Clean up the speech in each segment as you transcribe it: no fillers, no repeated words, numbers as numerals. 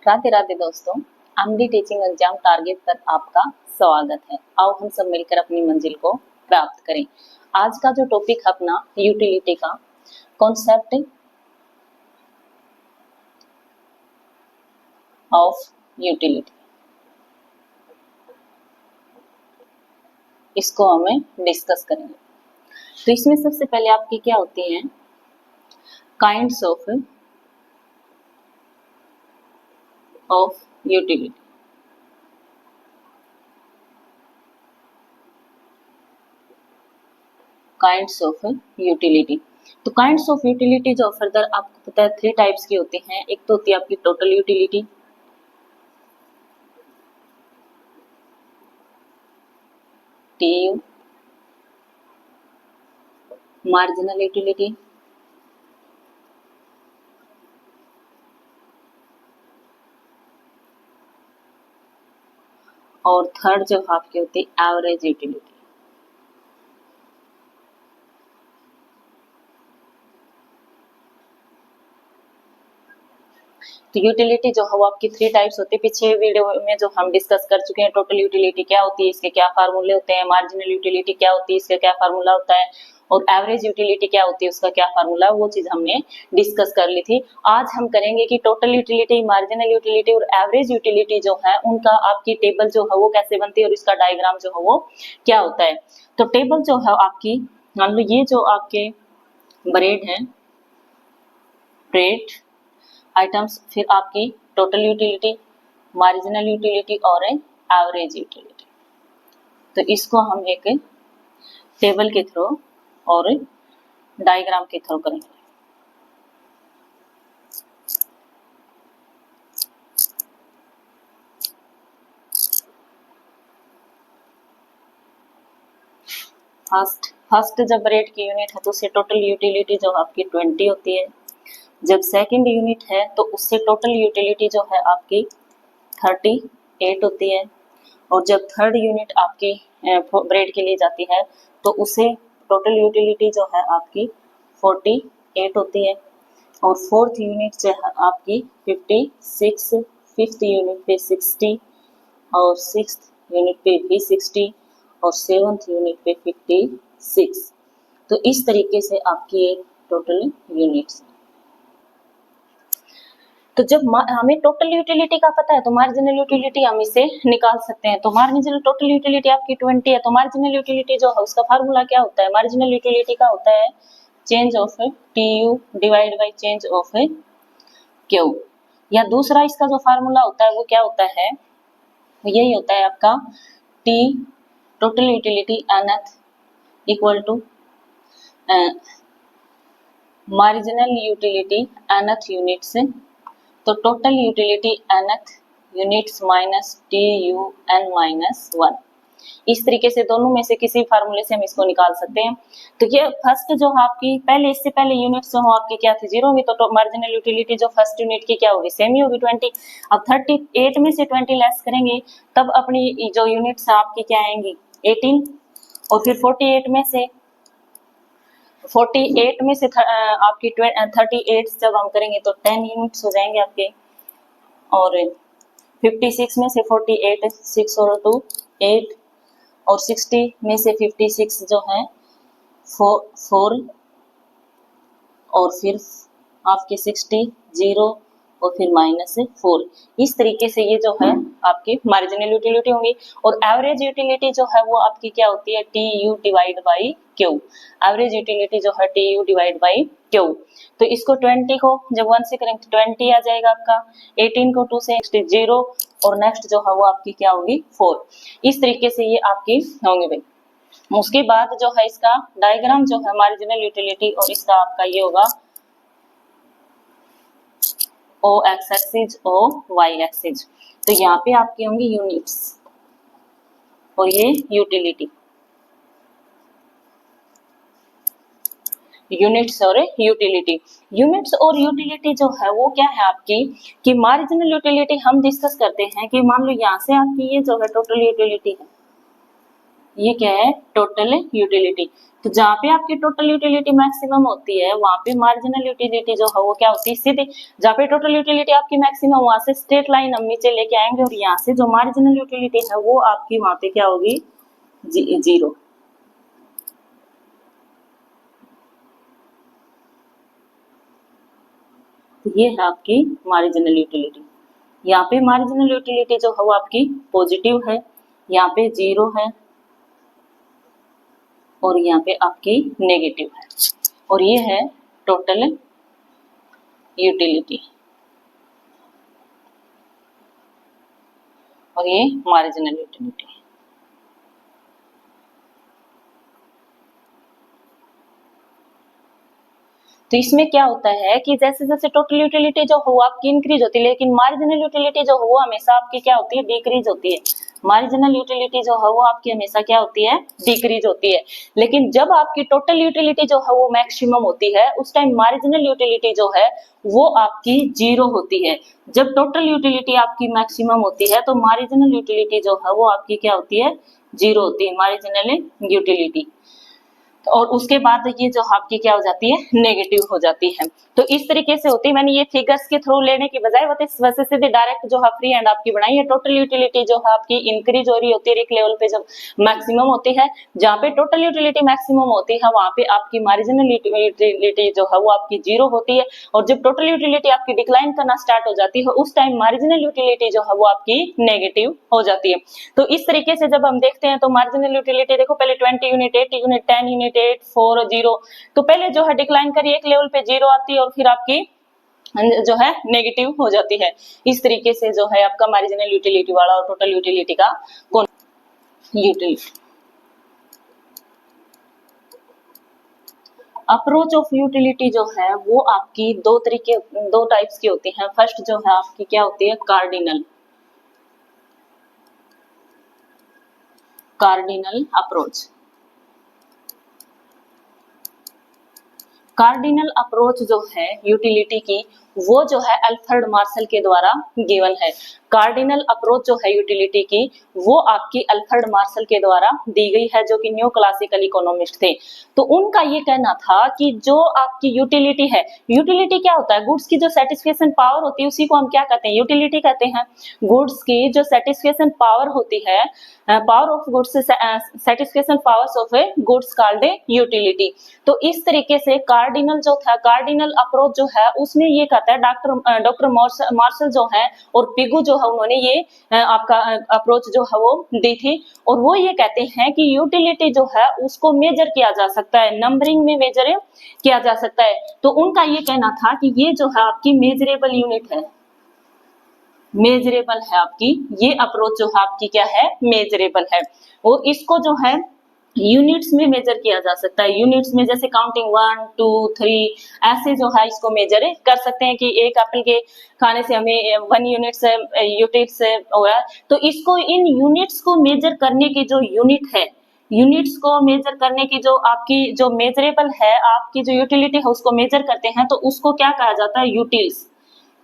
राधे राधे दोस्तों, आमडी teaching exam target पर आपका स्वागत है। आओ हम सब मिलकर अपनी मंजिल को प्राप्त करें। आज का जो टॉपिक है अपना यूटिलिटी का कॉन्सेप्ट ऑफ यूटिलिटी, इसको हमें डिस्कस करेंगे। तो इसमें सबसे पहले आपकी क्या होती है, kinds of utility. Kinds of utility. तो काइंड्स ऑफ यूटिलिटी जो फर्दर आपको पता है 3 टाइप्स की होती हैं। एक तो होती है आपकी total utility, TU, marginal utility और थर्ड जो आपकी होती है एवरेज यूटिलिटी। तो यूटिलिटी जो है वो आपकी 3 टाइप्स होती है। पीछे वीडियो में जो हम डिस्कस कर चुके हैं, टोटल यूटिलिटी क्या होती है, इसके क्या फार्मूले होते हैं, मार्जिनल यूटिलिटी क्या होती है, इसका क्या फार्मूला होता है, और एवरेज यूटिलिटी क्या होती है, उसका क्या फार्मूला है, वो चीज हमने डिस्कस कर ली थी। आज हम करेंगे कि टोटल यूटिलिटी, मार्जिनल यूटिलिटी और एवरेज यूटिलिटी जो है उनका आपकी टेबल जो है वो कैसे बनती है और इसका डायग्राम जो है वो क्या होता है। तो टेबल जो है आपकी, मान लो ये जो आपके ब्रेड है, ब्रेड आइटम्स, फिर आपकी टोटल यूटिलिटी, मार्जिनल यूटिलिटी और एवरेज यूटिलिटी। तो इसको हम एक टेबल के थ्रू और डायग्राम के थ्रू करेंगे। फर्स्ट जब रेट की यूनिट है तो उससे टोटल यूटिलिटी जो आपकी 20 होती है। जब सेकंड यूनिट है तो उससे टोटल यूटिलिटी जो है आपकी 38 होती है। और जब थर्ड यूनिट आपकी ब्रेड के लिए जाती है तो उसे टोटल यूटिलिटी जो है आपकी 48 होती है। और फोर्थ यूनिट जो है आपकी 56, फिफ्थ यूनिट पे 60 और सिक्स्थ यूनिट पे भी 60 और सेवंथ यूनिट पे 56। तो इस तरीके से आपकी टोटल यूनिट्स। तो जब हमें टोटल यूटिलिटी का पता है तो मार्जिनल यूटिलिटी हम इसे निकाल सकते हैं। तो मार्जिनल टोटल यूटिलिटी आपकी 20 है, तो मार्जिनल यूटिलिटी जो है उसका फार्मूला क्या होता है, मार्जिनल यूटिलिटी का होता है change of TU divide by change of Q। या दूसरा इसका जो फार्मूला होता है वो क्या होता है, यही होता है आपका T total utility nth equal to marginal utility nth units, तो total utility nth units minus TUN minus 1। इस तरीके से दोनों में से किसी फार्मूले से हम इसको निकाल सकते हैं। तो ये फर्स्ट जो आपकी पहले, इससे पहले यूनिट्स जो आपकी क्या थी, 0 होगी, तो मार्जिनल यूटिलिटी जो फर्स्ट यूनिट की क्या होगी, सेम ही होगी 20। अब 38 में से 20 लेस करेंगे तब अपनी जो यूनिट्स आपकी क्या आएंगी 18, और फिर 48 में से आपकी 38 जब हम करेंगे तो 10 यूनिट्स हो जाएंगे आपके। और 56 में से 48, 6 और 2 8, और 60 में से 56 जो है 4 और फिर आपके 60 0 और फिर -4। इस तरीके से ये जो है आपकी मार्जिनल यूटिलिटी होंगी। और एवरेज यूटिलिटी जो है वो आपकी क्या होती है, TU divide by Q। Average utility जो है TU डिवाइड बाई Q। तो इसको 20 को जब 1 से करेंगे तो 20 आ जाएगा आपका, 18 को 2 से 60 0, और नेक्स्ट जो है वो आपकी क्या होगी 4। इस तरीके से ये आपकी होंगे भाई। उसके बाद जो है इसका डायग्राम जो है मार्जिनल यूटिलिटी, और इसका आपका ये होगा O x axis O y axis. तो यहाँ पे आपकी होंगी यूनिट्स और ये यूटिलिटी, यूनिट्स और यूटिलिटी। यूनिट्स और यूटिलिटी जो है वो क्या है आपकी, कि मार्जिनल यूटिलिटी हम डिस्कस करते हैं कि मान लो यहाँ से आपकी ये जो है टोटल यूटिलिटी है, ये क्या है टोटल यूटिलिटी। तो जहाँ पे आपकी टोटल यूटिलिटी मैक्सिमम होती है वहां पे मार्जिनल यूटिलिटी जो है वो क्या होती है, सीधे जहाँ पे टोटल यूटिलिटी आपकी मैक्सिमम वहां से स्ट्रेट लाइन हम नीचे लेके आएंगे और यहाँ से जो मार्जिनल यूटिलिटी है वो आपकी वहां पे क्या होगी, जीरो। तो ये है आपकी मार्जिनल यूटिलिटी। यहाँ पे मार्जिनल यूटिलिटी जो है वो आपकी पॉजिटिव है, यहाँ पे जीरो है और यहाँ पे आपकी नेगेटिव है, और ये है टोटल यूटिलिटी और ये मार्जिनल यूटिलिटी। तो इसमें क्या होता है कि जैसे जैसे टोटल यूटिलिटी जो हो आपकी इंक्रीज होती है, लेकिन मार्जिनल यूटिलिटी जो हो हमेशा आपकी क्या होती है, डिक्रीज होती है। मार्जिनल यूटिलिटी जो है वो आपकी हमेशा क्या होती है, डिक्रीज होती है। लेकिन जब आपकी टोटल यूटिलिटी जो है वो मैक्सिमम होती है उस टाइम मार्जिनल यूटिलिटी जो है वो आपकी जीरो होती है। जब टोटल यूटिलिटी आपकी मैक्सिमम होती है तो मार्जिनल यूटिलिटी जो है वो आपकी क्या होती है, जीरो होती है, मार्जिनल यूटिलिटी। और उसके बाद ये जो आपकी क्या हो जाती है, नेगेटिव हो जाती है। तो इस तरीके से होती है। मैंने ये फिगर्स के थ्रू लेने की बजाय वैसे सीधे डायरेक्ट जो है फ्री हैंड आपकी बनाई है। टोटल यूटिलिटी जो है आपकी इंक्रीज हो रही होती है एक लेवल पे जब मैक्सिमम होती है, जहाँ पे टोटल यूटिलिटी मैक्सिमम होती है वहां पे आपकी मार्जिनल यूटिलिटी जो है वो आपकी जीरो होती है। और जब टोटल यूटिलिटी आपकी डिक्लाइन करना स्टार्ट हो जाती है उस टाइम मार्जिनल यूटिलिटी जो है वो आपकी नेगेटिव हो जाती है। तो इस तरीके से जब हम देखते हैं तो मार्जिनल यूटिलिटी देखो पहले 20 यूनिट, 80 यूनिट, 10 यूनिट, 8, 4, 0, तो पहले जो है डिक्लाइन करी एक लेवल पे जीरो आती है और फिर आपकी जो है नेगेटिव हो जाती है। इस तरीके से जो है आपका मार्जिनल यूटिलिटी वाला और टोटल यूटिलिटी का यूटिलिटी। अप्रोच ऑफ यूटिलिटी जो है वो आपकी दो टाइप्स की होती है। फर्स्ट जो है आपकी क्या होती है, कार्डिनल अप्रोच। कार्डिनल अप्रोच जो है यूटिलिटी की वो जो है अल्फ्रेड मार्शल के द्वारा गिवन है। कार्डिनल अप्रोच जो है यूटिलिटी की वो आपकी अल्फ्रेड मार्शल के द्वारा दी गई है, जो कि न्यू क्लासिकल इकोनॉमिस्ट थे। तो उनका ये कहना था कि जो आपकी यूटिलिटी है, यूटिलिटी क्या होता है, गुड्स की जो सेटिस्फेक्शन पावर होती है उसी को हम क्या कहते हैं, यूटिलिटी कहते हैं। गुड्स की जो सेटिस्फेक्शन पावर होती है, power of goods satisfaction powers of A goods called a utility. तो इस तरीके से कार्डिनल जो था, कार्डिनल अप्रोच जो है उसमें ये कहता है डॉक्टर मार्शल जो है और पिगू जो है उन्होंने ये आपका अप्रोच जो है वो दी थी। और वो ये कहते हैं कि यूटिलिटी जो है उसको मेजर किया जा सकता है, नंबरिंग में मेजर किया जा सकता है। तो उनका ये कहना था कि ये जो है आपकी मेजरेबल यूनिट है, मेजरेबल है आपकी, ये अप्रोच जो है आपकी क्या है, मेजरेबल है। और इसको जो है यूनिट्स में मेजर किया जा सकता है। यूनिट्स में जैसे काउंटिंग 1, 2, 3 ऐसे जो है इसको मेजर कर सकते हैं कि एक एप्पल के खाने से हमें 1 यूनिट से यूनिट्स होगा। तो इसको इन यूनिट्स को मेजर करने की जो यूनिट है, यूनिट्स को मेजर करने की जो आपकी जो मेजरेबल है, आपकी जो यूटिलिटी है उसको मेजर करते हैं तो उसको क्या कहा जाता है, यूटिल्स।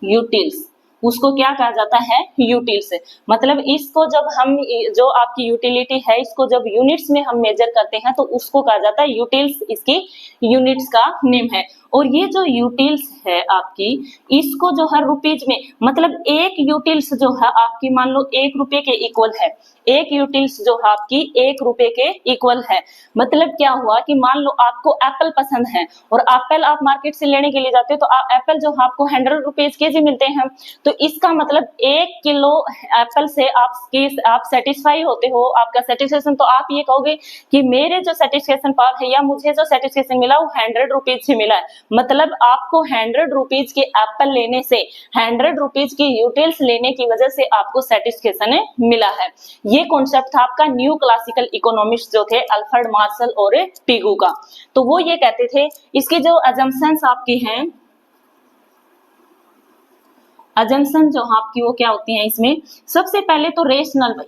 यूटिल्स उसको क्या कहा जाता है, यूटिल्स। मतलब इसको जब हम जो आपकी यूटिलिटी है इसको जब यूनिट्स में हम मेजर करते हैं तो उसको कहा जाता है यूटिल्स, इसकी यूनिट्स का नेम है। और ये जो यूटिल्स है आपकी, इसको जो है रुपीज में, मतलब एक यूटिल्स जो है आपकी मान लो 1 रुपए के इक्वल है, एक यूटिल्स जो है आपकी 1 रुपए के इक्वल है। मतलब क्या हुआ कि मान लो आपको एप्पल पसंद है और एप्पल आप मार्केट से लेने के लिए जाते हो तो एप्पल जो है आपको 100 रुपीज के जी मिलते हैं। तो इसका मतलब 1 किलो एप्पल से आप सेटिस्फाई होते हो, आपका सेटिस्फेक्शन, तो आप ये कहोगे कि मेरे जो सेटिस्फेक्शन पावर है या मुझे जो सेटिस्फेक्शन मिला वो 100 रुपीज से मिला है। मतलब आपको 100 रुपीज के एप्पल लेने से, 100 रुपीज की यूटिल्स लेने की वजह से आपको सेटिस्फेक्शन मिला है। ये कॉन्सेप्ट था आपका न्यू क्लासिकल इकोनॉमिस्ट जो थे अल्फ्रेड मार्शल और पिगू का। तो वो ये कहते थे, इसकी जो अजम्पशंस आपकी हैं, अजम्पशन जो आपकी वो क्या होती हैं इसमें, सबसे पहले तो रेशनल,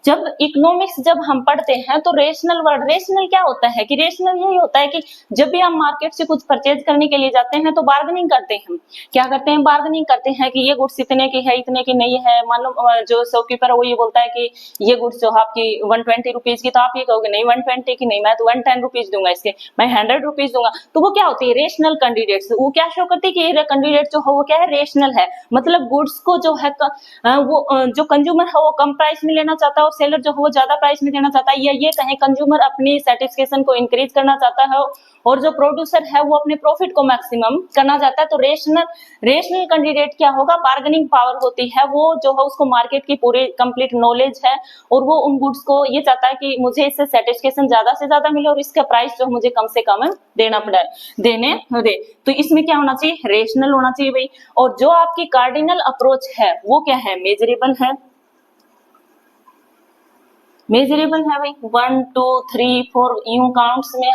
जब इकोनॉमिक्स जब हम पढ़ते हैं तो रेशनल वर्ड, रेशनल क्या होता है कि रेशनल यही होता है कि जब भी हम मार्केट से कुछ परचेज करने के लिए जाते हैं तो बार्गेनिंग करते हैं। क्या करते हैं? बार्गेनिंग करते हैं कि ये गुड्स इतने की है, इतने की नहीं है। मान लो जो शॉपकीपर है वो ये बोलता है कि ये गुड्स जो आपकी 120 रुपीज की, तो आप ये कहोगे नहीं 120 की नहीं, मैं तो 110 रुपीज दूंगा इसके, मैं 100 रुपीज दूंगा। तो वो क्या होती है? Rational candidates. वो क्या शो करती है कि ये कैंडिडेट जो है वो क्या है? रेशनल है। मतलब गुड्स को जो है जो कंज्यूमर है वो कम प्राइस में लेना चाहता है और सेलर जो है वो ज्यादा प्राइस में देना चाहता है, या ये कहें कंज्यूमर अपनी सेटिस्फेक्शन को इंक्रीज करना चाहता है और जो प्रोड्यूसर है वो अपने प्रॉफिट को मैक्सिमम करना चाहता है। तो रेशनल कैंडिडेट क्या होगा? बार्गेनिंग पावर होती है, वो जो है उसको मार्केट की पूरी कंप्लीट नॉलेज है और वो उन गुड्स को ये चाहता है कि मुझे इससे सेटिस्फेक्शन ज्यादा से ज्यादा मिले और इसका प्राइस जो मुझे कम से कम देना पड़े, देने दे। तो इसमें क्या होना चाहिए? रेशनल होना चाहिए भाई। और जो आपकी कार्डिनल अप्रोच है वो क्या है? मेजरेबल है। मेजरेबल है भाई, 1 2 3 4 यूं काउंट्स में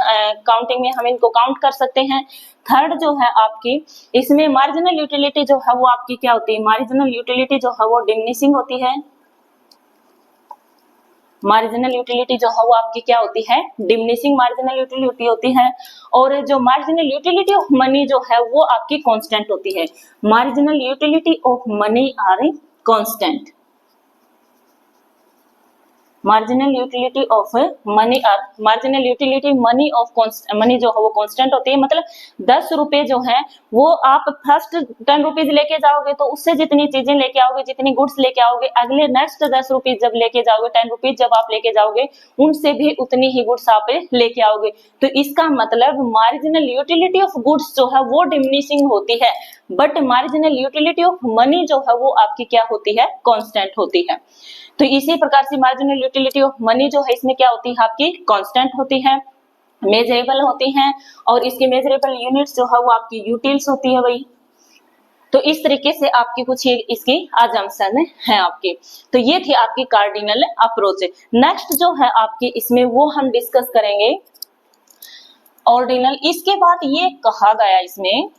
काउंटिंग में हम इनको काउंट कर सकते हैं। थर्ड जो है आपकी इसमें मार्जिनल यूटिलिटी जो है वो आपकी क्या होती है? मार्जिनल यूटिलिटी जो है वो डिमिनिशिंग होती है। मार्जिनल यूटिलिटी जो है वो आपकी क्या होती है? डिमिनिशिंग मार्जिनल यूटिलिटी होती है। और जो मार्जिनल यूटिलिटी ऑफ मनी जो है वो आपकी कांस्टेंट होती है। Marginal utility of money are constant. Marginal utility of money और marginal utility money of money जो है वो कांस्टेंट होती है। मतलब 10 रुपए जो है वो आप फर्स्ट 10 रुपीज लेके जाओगे तो उससे जितनी चीजें लेके आओगे, जितनी गुड्स लेके आओगे, अगले नेक्स्ट 10 रुपीज जब लेके जाओगे, 10 रुपीज जब आप लेके जाओगे, उनसे भी उतनी ही गुड्स आप लेके आओगे। तो इसका मतलब मार्जिनल यूटिलिटी ऑफ गुड्स जो है वो डिमिनिशिंग होती है, but marginal utility of money जो है वो आपकी क्या होती है? कांस्टेंट होती है। तो इसी प्रकार से मार्जिनल यूटिलिटी ऑफ मनी जो है इसमें क्या होती है? आपकी कांस्टेंट होती है, मेजरेबल होती हैं और इसकी मेजरेबल यूनिट्स जो है वो आपकी यूटिल्स होती है भाई। तो इस तरीके से आपकी कुछ ये इसकी अजम्पशन है आपकी। तो ये थी आपकी कार्डिनल अप्रोच। नेक्स्ट जो है आपकी इसमें वो हम डिस्कस करेंगे ऑर्डिनल। इसके बाद ये कहा गया इसमें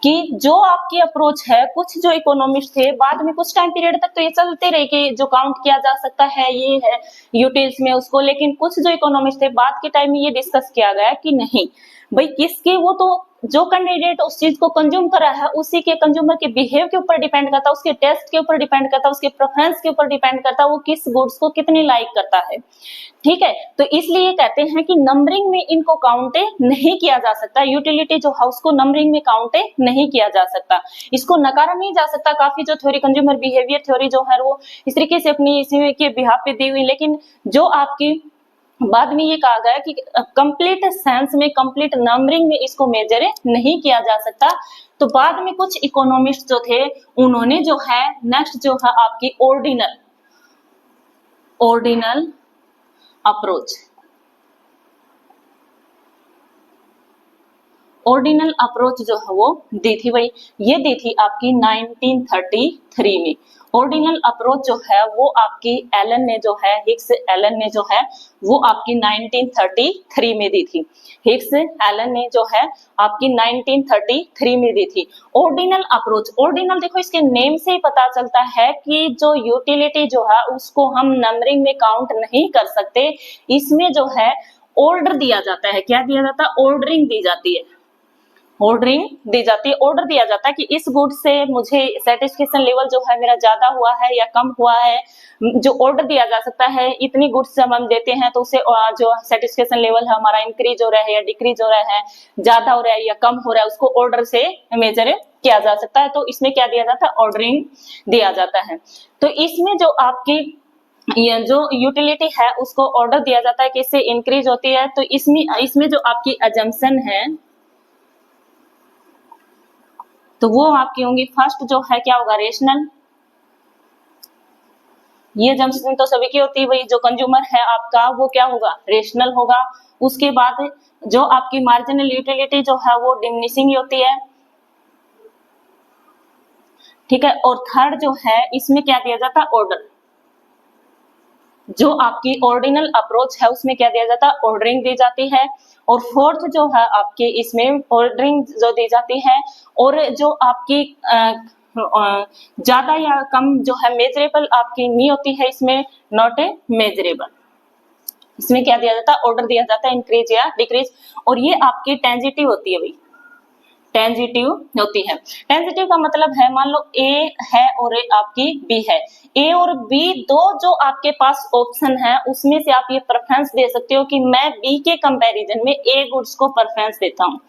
कि जो आपकी अप्रोच है, कुछ जो इकोनॉमिस्ट थे बाद में कुछ टाइम पीरियड तक तो ये चलते रहे कि जो काउंट किया जा सकता है ये है यूटिल्स में उसको, लेकिन कुछ जो इकोनॉमिस्ट थे बाद के टाइम में ये डिस्कस किया गया कि नहीं भाई, किसके वो तो जो कैंडिडेट उस चीज को कंज्यूम कर रहा है उसी के कंज्यूमर के बिहेव के ऊपर डिपेंड करता है, उसके टेस्ट के ऊपर डिपेंड करता है, उसके प्रेफरेंस के ऊपर डिपेंड करता है, वो किस गुड्स को कितनी लाइक करता है। ठीक है, तो इसलिए कहते हैं कि नंबरिंग में इनको काउंट नहीं किया जा सकता, यूटिलिटी जो है उसको नंबरिंग में काउंट नहीं किया जा सकता, इसको नकारा नहीं जा सकता। काफी जो थ्योरी कंज्यूमर बिहेवियर थ्योरी जो है वो इस तरीके से अपनी इसी के बिहाफ पे दी हुई, लेकिन जो आपकी बाद में ये कहा गया कि कंप्लीट सेंस में, कंप्लीट नंबरिंग में इसको मेजर नहीं किया जा सकता। तो बाद में कुछ इकोनॉमिस्ट जो थे उन्होंने जो है नेक्स्ट जो है आपकी ऑर्डिनल अप्रोच, ऑर्डिनल अप्रोच जो है वो दी थी भाई, ये दी थी आपकी 1933 में। ऑर्डिनल अप्रोच जो है वो आपकी एलन ने जो है, हिक्स एलन ने जो है वो आपकी 1933 में दी थी। हिक्स एलन ने जो है आपकी 1933 में दी थी ऑर्डिनल अप्रोच। ऑर्डिनल देखो इसके नेम से ही पता चलता है कि जो यूटिलिटी जो है उसको हम नंबरिंग में काउंट नहीं कर सकते, इसमें जो है ऑर्डर दिया जाता है। क्या दिया जाता है? ऑर्डरिंग दी जाती है, ऑर्डरिंग दी जाती है, ऑर्डर दिया जाता है कि इस गुड से मुझे सेटिस्फेक्शन लेवल जो है मेरा ज्यादा हुआ है या कम हुआ है। जो ऑर्डर दिया जा सकता है इतनी गुड्स जब हम देते हैं तो उसे जो सेटिस्फेक्शन लेवल है हमारा इंक्रीज हो रहा है या डिक्रीज हो रहा है, ज्यादा हो रहा है या कम हो रहा है, उसको ऑर्डर से मेजर किया जा सकता है। तो इसमें क्या दिया जाता है? ऑर्डरिंग दिया जाता है। तो इसमें जो आपकी ये जो यूटिलिटी है उसको ऑर्डर दिया जाता है कि इससे इंक्रीज होती है। तो इसमें जो आपकी अजम्पशन है तो वो आपकी होंगी, फर्स्ट जो है क्या होगा? रेशनल। ये जम्पशन तो सभी की होती है भाई, जो कंज्यूमर है आपका वो क्या होगा? रेशनल होगा। उसके बाद जो आपकी मार्जिनल यूटिलिटी जो है वो डिमिनिशिंग होती है, ठीक है। और थर्ड जो है इसमें क्या दिया जाता है? ऑर्डर। जो आपकी ऑर्डिनल अप्रोच है उसमें क्या दिया जाता है? ऑर्डरिंग दी जाती है। और फोर्थ जो है आपके इसमें ऑर्डरिंग जो दी जाती है, और जो आपकी ज्यादा या कम जो है मेजरेबल आपकी नहीं होती है, इसमें नॉट ए मेजरेबल। इसमें क्या दिया जाता है, ऑर्डर दिया जाता है इंक्रीज या डिक्रीज। और ये आपकी टेंजिटिव होती है भाई, टेंजिटिव होती है। टेंजिटिव का मतलब है, मान लो ए है और आपकी बी है, ए और बी दो जो आपके पास ऑप्शन है उसमें से आप ये प्रेफरेंस दे सकते हो कि मैं बी के कंपैरिजन में ए गुड्स को प्रेफरेंस देता हूँ,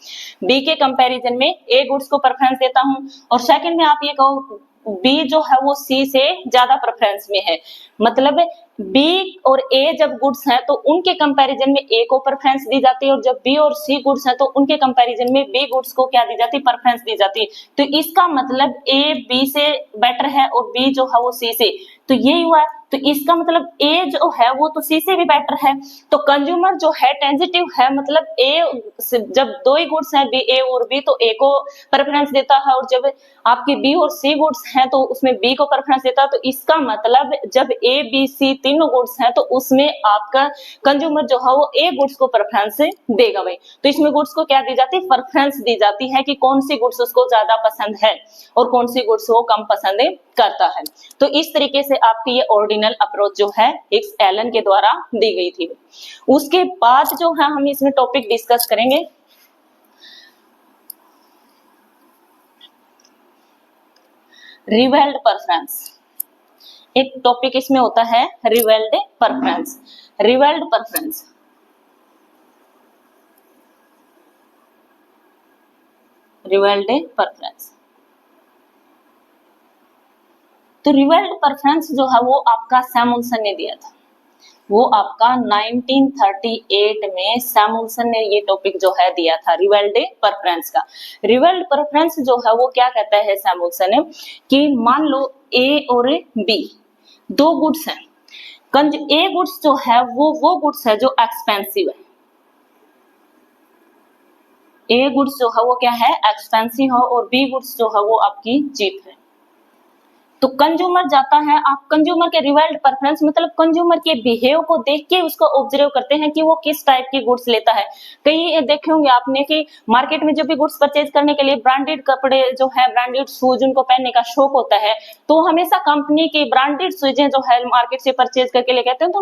बी के कंपैरिजन में ए गुड्स को प्रेफरेंस देता हूँ। और सेकंड में आप ये कहो बी जो है वो सी से ज्यादा प्रेफरेंस में है, मतलब बी और ए जब गुड्स हैं तो उनके कंपैरिजन में ए को प्रेफरेंस दी जाती है, और जब बी और सी गुड्स हैं तो उनके कंपैरिजन में बी गुड्स को क्या दी जाती है, प्रेफरेंस दी जाती है। तो इसका मतलब ए बी से बेटर है और बी जो है वो सी से, तो ये हुआ। तो इसका मतलब ए जो है वो तो सी से भी बेटर है। तो कंज्यूमर जो है टेंजिटिव है, मतलब ए जब दो ही गुड्स हैं बी ए और बी तो ए को प्रेफरेंस देता है, और जब आपकी बी और सी गुड्स हैं तो उसमें बी को प्रेफरेंस देता है। तो इसका मतलब जब ए बी सी तीनों गुड्स हैं तो उसमें आपका कंज्यूमर जो है वो ए गुड्स को प्रेफरेंस देगा भाई। तो इसमें गुड्स को क्या दी जाती है, प्रेफरेंस दी जाती है कि कौन सी गुड्स उसको ज्यादा पसंद है और कौन सी गुड्स वो कम पसंद करता है। तो इस तरीके से आपकी ये ऑर्डिनल अप्रोच जो है हिक्स एलन के द्वारा दी गई थी। उसके बाद जो है हम इसमें टॉपिक डिस्कस करेंगे रिवेल्ड प्रेफरेंस। एक टॉपिक इसमें होता है revelled preference. Revelled preference revelled preference तो रिवेल्ड प्रेफरेंस जो है वो आपका सैमुअल्सन ने दिया था, वो आपका 1938 में सैमुअल्सन ने ये टॉपिक जो है दिया था रिवेल्ड प्रेफरेंस का। रिवेल्ड प्रेफरेंस जो है वो क्या कहता है सैमुअल्सन ने कि मान लो ए और बी दो गुड्स हैं, ए गुड्स जो है वो गुड्स है जो एक्सपेंसिव है, ए गुड्स जो है वो क्या है एक्सपेंसिव है, और बी गुड्स जो है वो आपकी चीप है। तो कंज्यूमर जाता है, आप कंज्यूमर के रिवेल्ड प्रेफरेंस मतलब कंज्यूमर के बिहेव को देख के उसको ऑब्जर्व करते हैं कि वो किस टाइप की गुड्स लेता है। कई देखे होंगे आपने कि मार्केट में जब भी गुड्स परचेज करने के लिए ब्रांडेड कपड़े जो है, ब्रांडेड शूज उनको पहनने का शौक होता है, तो हमेशा कंपनी की ब्रांडेड शूजें जो है मार्केट से परचेज करके लेके आते हैं, तो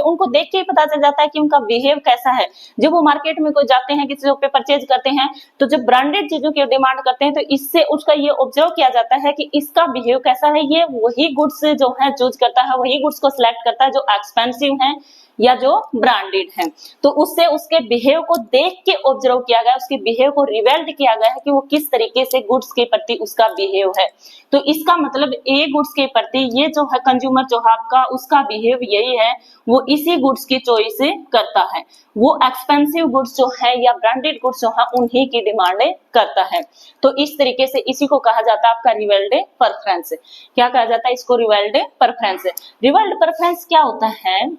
उनको देख के पता चल जाता है कि उनका बिहेव कैसा है। जब वो मार्केट में कोई जाते हैं किसी पे परचेज करते हैं तो जब ब्रांडेड चीजों की डिमांड करते हैं तो इससे उसका ये ऑब्जर्व किया जाता है कि इसका बिहेव कैसा है, ये वही गुड्स जो है चूज करता है, वही गुड्स को सिलेक्ट करता है जो एक्सपेंसिव हैं या जो ब्रांडेड हैं। तो उससे उसके बिहेव को देख के ऑब्जर्व किया गया, उसके बिहेव को रिवेल्ड किया गया है कि वो किस तरीके से गुड्स के प्रति उसका बिहेव है। तो इसका मतलब ए गुड्स के प्रति ये जो है कंज्यूमर जो है आपका उसका बिहेव यही है, वो इसी गुड्स की चॉइस करता है, वो एक्सपेंसिव गुड्स जो है या ब्रांडेड गुड्स जो है उन्हीं की डिमांड करता है। तो इस तरीके से इसी को कहा जाता है आपका रिवेल्ड प्रेफरेंस। क्या कहा जाता है इसको, रिवेल्ड प्रेफरेंस। रिवेल्ड प्रेफरेंस क्या होता है,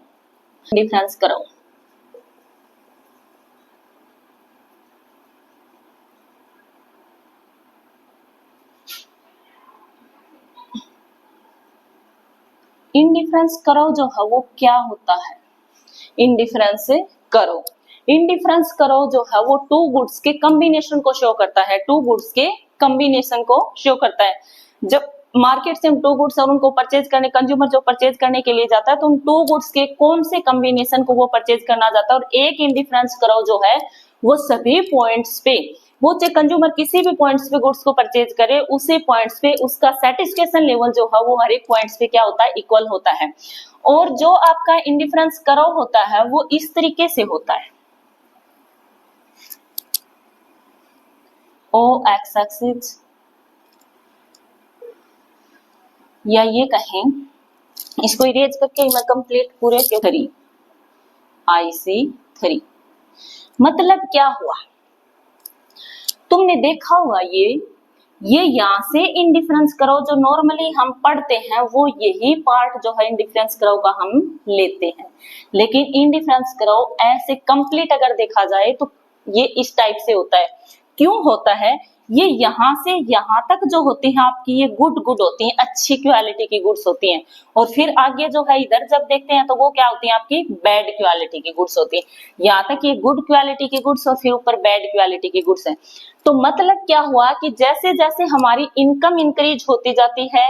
डिफरेंस करो। इनडिफरेंस करो जो है वो क्या होता है, इनडिफरेंस करो। इनडिफरेंस करो जो है वो टू गुड्स के कॉम्बिनेशन को शो करता है, टू गुड्स के कॉम्बिनेशन को शो करता है। जब मार्केट से हम टू गुड्स और उनको परचेज करने, कंज्यूमर जो परचेज करने के लिए जाता है तो उन टू गुड्स के कौन से कॉम्बिनेशन को वो परचेज करना चाहता है। और एक इनडिफरेंस करो जो है वो सभी पॉइंट्स पे, वो चाहे कंज्यूमर किसी भी पॉइंट्स पे गुड्स को परचेज करे, उसी पॉइंट्स पे उसका सेटिस्फेक्शन लेवल जो है वो हर एक पॉइंट्स पे क्या होता है, इक्वल होता है। और जो आपका इंडिफरेंस करो होता है वो इस तरीके से होता है, ओ एक्स एक्सिस, या ये कहें इसको इरेज करके मैं कंप्लीट पूरे के 3 IC3। मतलब क्या हुआ, तुमने देखा हुआ ये यहां से इनडिफरेंस करो जो नॉर्मली हम पढ़ते हैं वो यही पार्ट जो है इनडिफरेंस करो का हम लेते हैं, लेकिन इनडिफरेंस करो ऐसे कंप्लीट अगर देखा जाए तो ये इस टाइप से होता है क्यों होता है? ये यहाँ से यहाँ तक जो होती हैं आपकी, ये गुड होती हैं, अच्छी क्वालिटी की गुड्स होती हैं, और फिर आगे जो है इधर जब देखते हैं तो वो क्या होती हैं आपकी, बैड क्वालिटी की गुड्स होती है। यहाँ तक ये गुड क्वालिटी की गुड्स और फिर ऊपर बैड क्वालिटी की गुड्स है। तो मतलब क्या हुआ कि जैसे जैसे हमारी इनकम इंक्रीज होती जाती है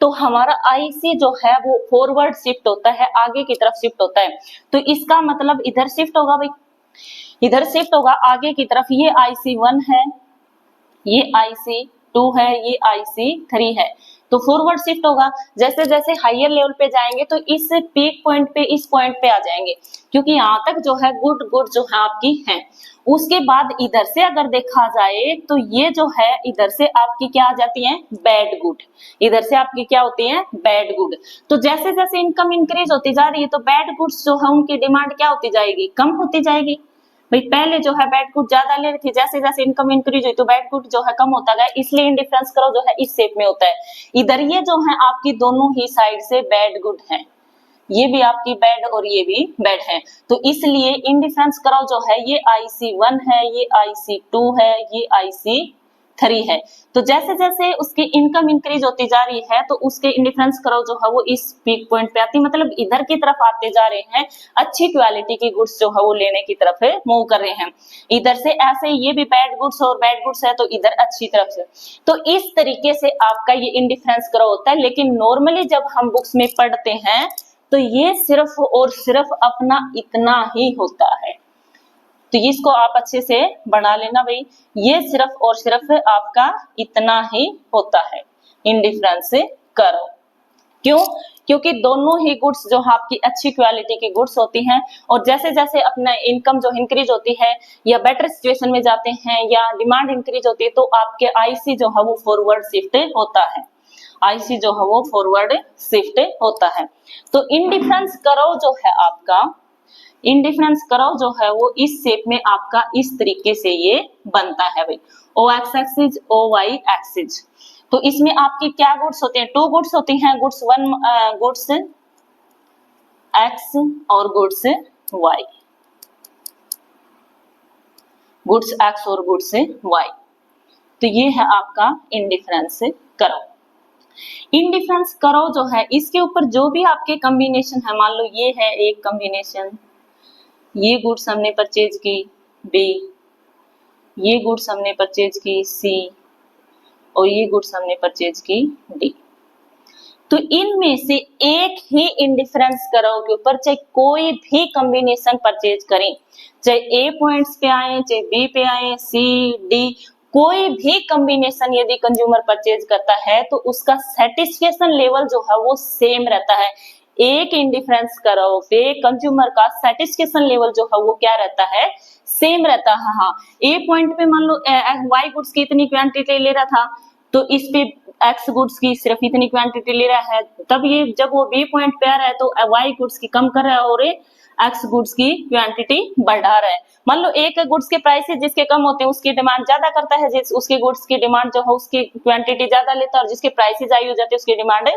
तो हमारा आईसी जो है वो फॉरवर्ड शिफ्ट होता है, आगे की तरफ शिफ्ट होता है। तो इसका मतलब इधर शिफ्ट होगा भाई, इधर शिफ्ट होगा आगे की तरफ। ये IC1 है, ये IC2 है, ये IC3 है, तो फॉरवर्ड शिफ्ट होगा। जैसे जैसे हायर लेवल पे जाएंगे तो इस पीक पॉइंट पे, इस पॉइंट पे आ जाएंगे, क्योंकि यहाँ तक जो है गुड जो है आपकी है। उसके बाद इधर से अगर देखा जाए तो ये जो है इधर से आपकी क्या आ जाती है, बैड गुड। इधर से आपकी क्या होती है, बैड गुड। तो जैसे जैसे इनकम इंक्रीज होती जा रही है तो बैड गुड्स जो है उनकी डिमांड क्या होती जाएगी, कम होती जाएगी। भाई पहले जो है बैड गुड ज्यादा ले रही थी, जैसे जैसे इनकम इंक्रीज हुई तो बैड गुड जो है कम होता गया, इसलिए इंडिफरेंस करो जो है इस शेप में होता है। इधर ये जो है आपकी दोनों ही साइड से बैड गुड है, ये भी आपकी बैड और ये भी बैड है, तो इसलिए इंडिफरेंस करो जो है ये IC1 है, ये IC2 है, ये IC3 है। तो जैसे जैसे उसकी इनकम इंक्रीज होती जा रही है तो उसके इंडिफरेंस करो जो है वो इस पीक पॉइंट पे आती, मतलब इधर की तरफ आते जा रहे हैं, अच्छी क्वालिटी की गुड्स जो है वो लेने की तरफ मूव कर रहे हैं। इधर से ऐसे ये भी बैड गुड्स और बैड गुड्स है तो इधर अच्छी तरफ से। तो इस तरीके से आपका ये इंडिफरेंस करो होता है। लेकिन नॉर्मली जब हम बुक्स में पढ़ते हैं तो ये सिर्फ और सिर्फ अपना इतना ही होता है, तो इसको आप अच्छे से बना लेना भाई, ये सिर्फ और सिर्फ आपका इतना ही होता है इंडिफरेंस करो। क्यों? क्योंकि दोनों ही गुड्स जो आपकी अच्छी क्वालिटी की गुड्स होती हैं, और जैसे जैसे अपना इनकम जो इंक्रीज होती है या बेटर सिचुएशन में जाते हैं या डिमांड इंक्रीज होती है तो आपके IC जो है वो फॉरवर्ड शिफ्ट होता है, IC जो है वो फॉरवर्ड शिफ्ट होता है। तो इंडिफरेंस करो जो है आपका, इंडिफरेंस करो जो है वो इस शेप में आपका इस तरीके से ये बनता है भाई, OX एक्सिस OY एक्सिस। तो इसमें आपकी क्या गुड्स होते हैं, 2 गुड्स होती हैं, गुड्स 1 गुड्स X और गुड्स Y, गुड्स X और गुड्स Y। तो ये है आपका इंडिफरेंस करो। इंडिफरेंस करो जो है इसके ऊपर जो भी आपके कॉम्बिनेशन है, मान लो ये है एक कॉम्बिनेशन, ये गुड्स हमने परचेज की B, ये गुड्स हमने परचेज की C और ये गुड्स हमने परचेज की D। तो इनमें से एक ही इंडिफरेंस करो के ऊपर चाहे कोई भी कॉम्बिनेशन परचेज करें, चाहे A पॉइंट्स पे आए, चाहे B पे आए, C D, कोई भी कॉम्बिनेशन यदि कंज्यूमर परचेज करता है तो उसका सेटिस्फेक्शन लेवल जो है वो सेम रहता है। एक इंडिफरेंस करो पे कंज्यूमर का सेटिस्फेक्शन लेवल जो है वो क्या रहता है, सेम रहता है। हाँ, A पॉइंट पे मान लो Y गुड्स की इतनी क्वांटिटी ले रहा था तो इस पे X गुड्स की सिर्फ इतनी क्वांटिटी ले रहा है, तब ये जब वो B पॉइंट पे आ रहा है तो Y गुड्स की कम कर रहा है और X गुड्स की क्वांटिटी बढ़ा रहा है। मान लो एक गुड्स के प्राइसेस जिसके कम होते हैं उसकी डिमांड ज्यादा करता है, जिस उसके गुड्स की डिमांड जो है उसकी क्वांटिटी ज्यादा लेता है, और जिसके प्राइसेस हाई हो जाते हैं उसकी डिमांड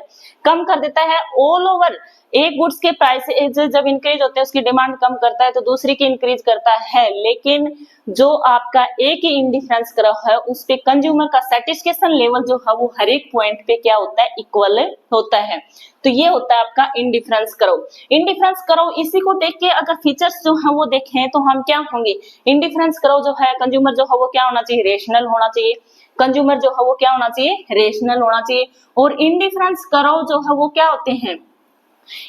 कम कर देता है। ऑल ओवर एक गुड्स के प्राइस जब इंक्रीज होते हैं उसकी डिमांड कम करता है तो दूसरी की इंक्रीज करता है, लेकिन जो आपका एक ही इंडिफरेंस करो है उस पे कंज्यूमर का सेटिस्फेक्शन लेवल जो है वो हर एक पॉइंट पे क्या होता है, इक्वल होता है। तो ये होता है आपका इंडिफरेंस करो। इंडिफरेंस करो इसी को देख के अगर फीचर्स जो है वो देखें तो हम क्या होंगे, इंडिफरेंस करो जो है कंज्यूमर जो है वो क्या होना चाहिए, रेशनल होना चाहिए। कंज्यूमर जो है वो क्या होना चाहिए, रेशनल होना चाहिए। और इंडिफरेंस करो जो है वो क्या होते हैं,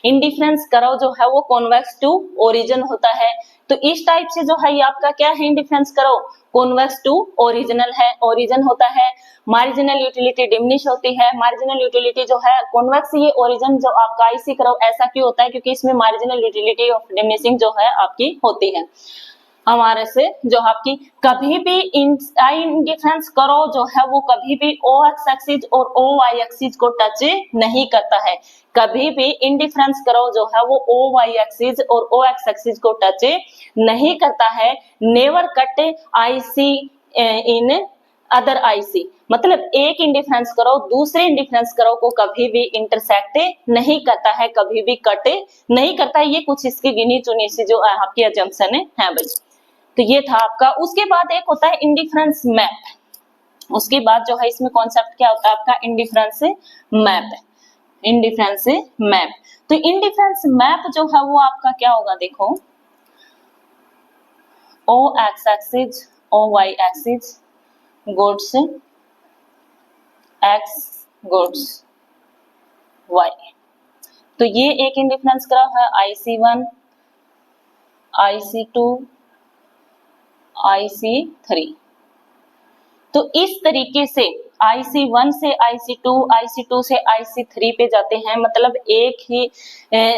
इंडिफरेंस करो जो है वो कॉन्वेक्स टू ओरिजिन होता है। तो इस टाइप से जो है ये आपका क्या है, इंडिफरेंस करो कॉन्वेक्स टू ओरिजिनल है, ओरिजिन होता है। मार्जिनल यूटिलिटी डिमिनिश होती है, मार्जिनल यूटिलिटी जो है कॉन्वेक्स, ये ओरिजिन जो आपका IC करो ऐसा क्यों होता है, क्योंकि इसमें मार्जिनल यूटिलिटी ऑफ डिमिनिशिंग जो है आपकी होती है हमारे से। जो आपकी कभी भी इंडिफरेंस करो जो है वो कभी भी OX एक्सिस और OY एक्सिस को टच नहीं करता है। कभी भी इंडिफरेंस करो जो है वो OY एक्सिस और OX एक्सिस को टच नहीं करता है। Never cut IC in other IC, मतलब एक इंडिफरेंस करो दूसरे इंडिफरेंस करो को कभी भी इंटरसेक्ट नहीं करता है, कभी भी कट नहीं करता है। ये कुछ इसकी गिनी चुनी सी जो आपकी अजम्पशन है भाई। तो ये था आपका। उसके बाद एक होता है इंडिफरेंस मैप। उसके बाद जो है इसमें कॉन्सेप्ट क्या होता है आपका, इंडिफरेंस मैप। इंडिफरेंस मैप, तो इंडिफरेंस मैप जो है वो आपका क्या होगा, देखो O X axis, O Y axis, goods X, goods Y. तो ये एक इंडिफरेंस ग्राफ है, IC1, IC2, IC3। तो इस तरीके से IC1 से IC2, IC2 से IC3 पे जाते हैं, मतलब एक ही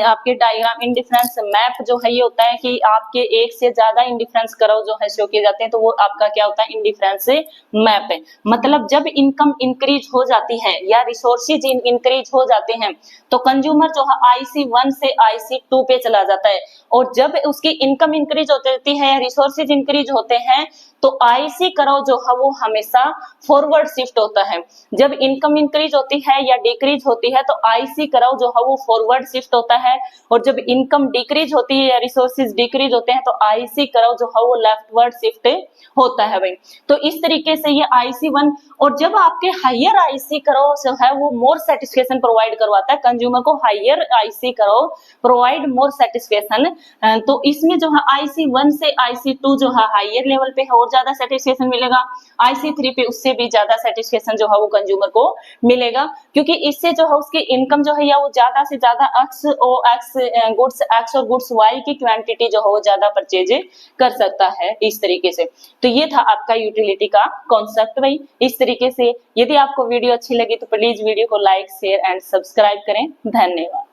आपके डायग्राम इंडिफरेंस मैप जो है ये होता है कि आपके एक से ज्यादा इंडिफरेंस कर्व जो है शो किए जाते हैं, तो वो आपका क्या होता है, इंडिफरेंस मैप है। मतलब जब इनकम इंक्रीज हो जाती है या रिसोर्सेज इंक्रीज हो जाते हैं तो कंज्यूमर जो है IC1 से IC2 पे चला जाता है, और जब उसकी इनकम इंक्रीज होती है या रिसोर्सेज इंक्रीज होते हैं तो IC कर्व जो है वो हमेशा फॉरवर्ड शिफ्ट होता है। जब इनकम इंक्रीज होती है या डिक्रीज होती है तो IC कर्व जो है वो फॉरवर्ड शिफ्ट होता है, और जब इनकम डिक्रीज होती है या रिसोर्सेज डिक्रीज होते हैं तो IC कर्व जो है वो लेफ्टवर्ड शिफ्ट होता है भाई। तो इस तरीके से ये IC1, और जब आपके हायर IC कर्व जो है वो मोर सेटिस्फेक्शन प्रोवाइड करवाता है कंज्यूमर को, higher IC curve provide more satisfaction, तो इसमें जो है IC1 से IC2 जो है हायर लेवल पे है और ज्यादा सेटिस्फेक्शन मिलेगा, IC3 पे उससे भी ज्यादा सेटिस्फेक्शन जो है वो कंज्यूमर को मिलेगा, क्योंकि इससे जो है उसकी इनकम जो है या वो ज्यादा से ज्यादा गुड्स एक्स और गुड्स वाई की क्वांटिटी जो है वो ज्यादा परचेज कर सकता है इस तरीके से। तो ये था आपका यूटिलिटी का कॉन्सेप्ट भाई। इस तरीके से यदि आपको वीडियो अच्छी लगी तो प्लीज वीडियो को लाइक, शेयर एंड सब्सक्राइब करें। धन्यवाद।